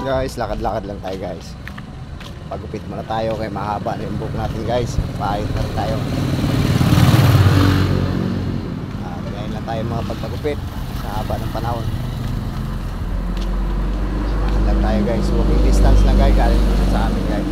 Guys, lakad-lakad lang tayo guys. Pagupit muna tayo kay mahaba na yung buhok natin guys. Pahit na rin tayo. Ngayon lang tayo mga pagpagupit sa haba ng panahon. Lakad lang tayo guys. Walking distance lang guys. Galing sa amin guys.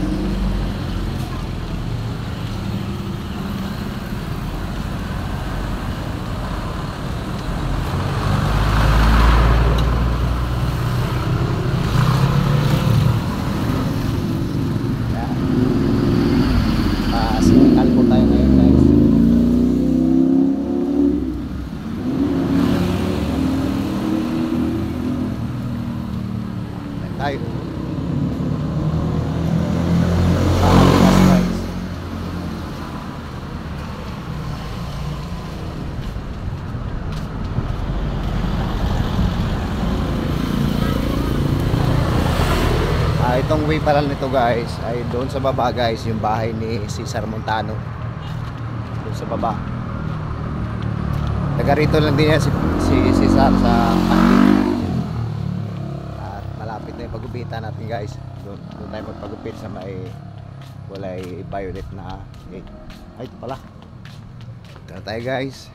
Tayo. Itong way pala nito guys ay doon sa baba guys, yung bahay ni Cesar Montano. Doon sa baba. Taga rito lang din yan si Cesar sa malapit na yung pagupitan natin guys. Doon tayo magpagupit sa may walay violet na gate. Ay, ito pala. Ito tayo guys.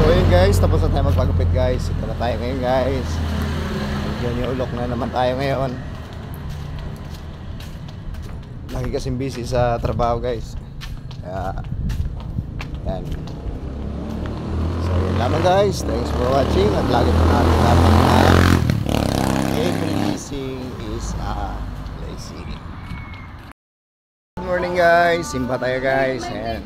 So yun guys, tapos na tayo magpagupit guys. Ito na tayo ngayon guys. Yun yung ulok na naman tayo ngayon. Lagi kasing busy sa trabaho guys. Kaya yan. So yun lamang guys. Thanks for watching. At lagi po natin dapat na every gising is a blessing. Good morning guys. Simba tayo guys. Ayan.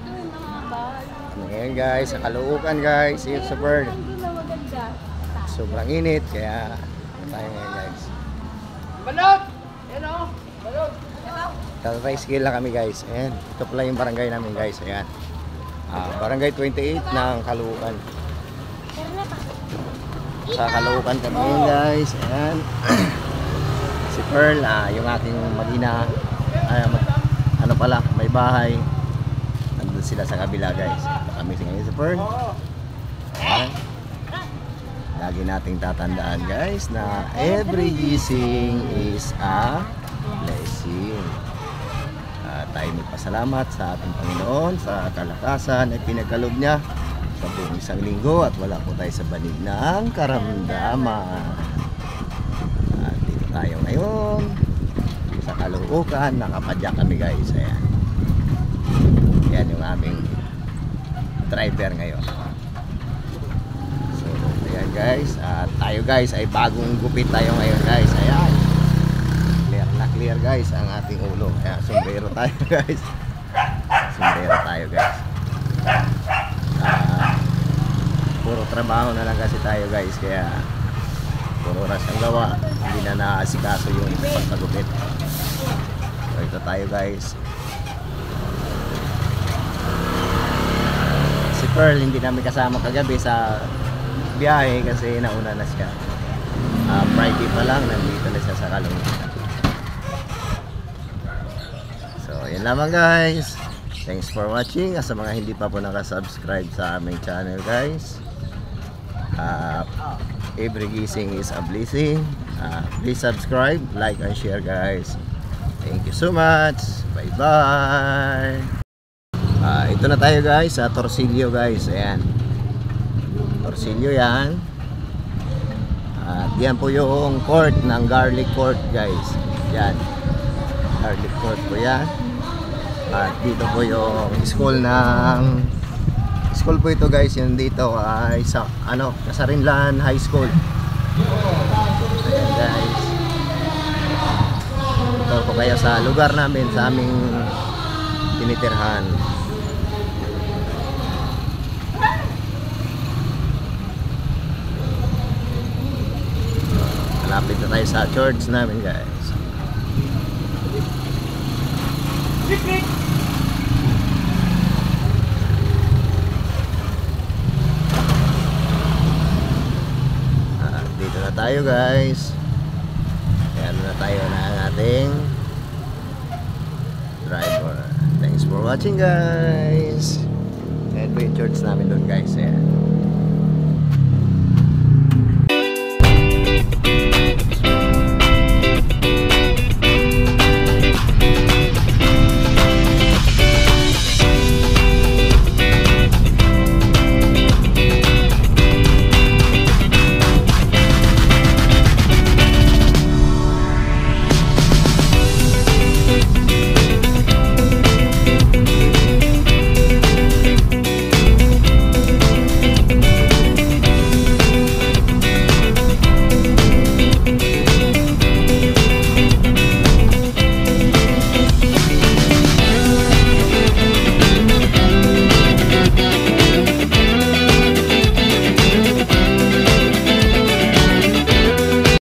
Ngayon guys, sa Caloocan guys. It's a bird. Sobrang init. Kaya tayo ngayon guys. Balot! Yan o! Balot! Tricycle lang kami guys. Ayan. Ito pala yung barangay namin guys. Ayan. Barangay 28 ng Caloocan. Sa Caloocan kami ngayon guys. Ayan. Si Pearl, yung aking magina. Ano pala, may bahay. Nandun sila sa kabila guys. Kami ngayon si Pearl. Ayan. Lagi nating tatandaan guys na every gising is a blessing. Tayo magpasalamat sa ating Panginoon sa kalakasan ay pinagkaloob niya sa buong isang linggo at wala po tayo sa banig ng karamdaman. Dito tayo ngayon sa Caloocan, nakapadyak kami guys. Ayan. Yan yung aming driver ngayon. So ayan guys, at tayo guys ay bagong gupit tayo ngayon guys. Ayan, clear guys ang ating ulo. Kaya sombrero tayo guys. Sombrero tayo guys. Puro trabaho na lang kasi tayo guys. Kaya puro oras ang gawa. Hindi na naasikaso yung pagpagupit. So ito tayo guys. Si Pearl hindi namin kasama kagabi sa biyahe kasi nauna na siya. Friday pa lang nandito na siya sa Caloocan. Yan lamang guys. Thanks for watching. Sa mga hindi pa po nakasubscribe sa aming channel guys, every gising is a blessing. Please subscribe, like and share guys. Thank you so much. Bye bye. Ito na tayo guys sa Torsillo guys. Ayan, Torsillo yan. Yan po yung court ng Garlic Court guys. Yan, Garlic Court po yan. At dito po yung school po ito guys. Yung dito ay sa Kasarinlan High School. Ayan guys. Ito po kaya sa lugar namin, sa aming tinitirhan. Malapit na tayo sa church namin guys. Dito na tayo guys. Ayan na tayo na ang ating driver. Thanks for watching guys. Ayan po yung church namin doon guys. Ayan.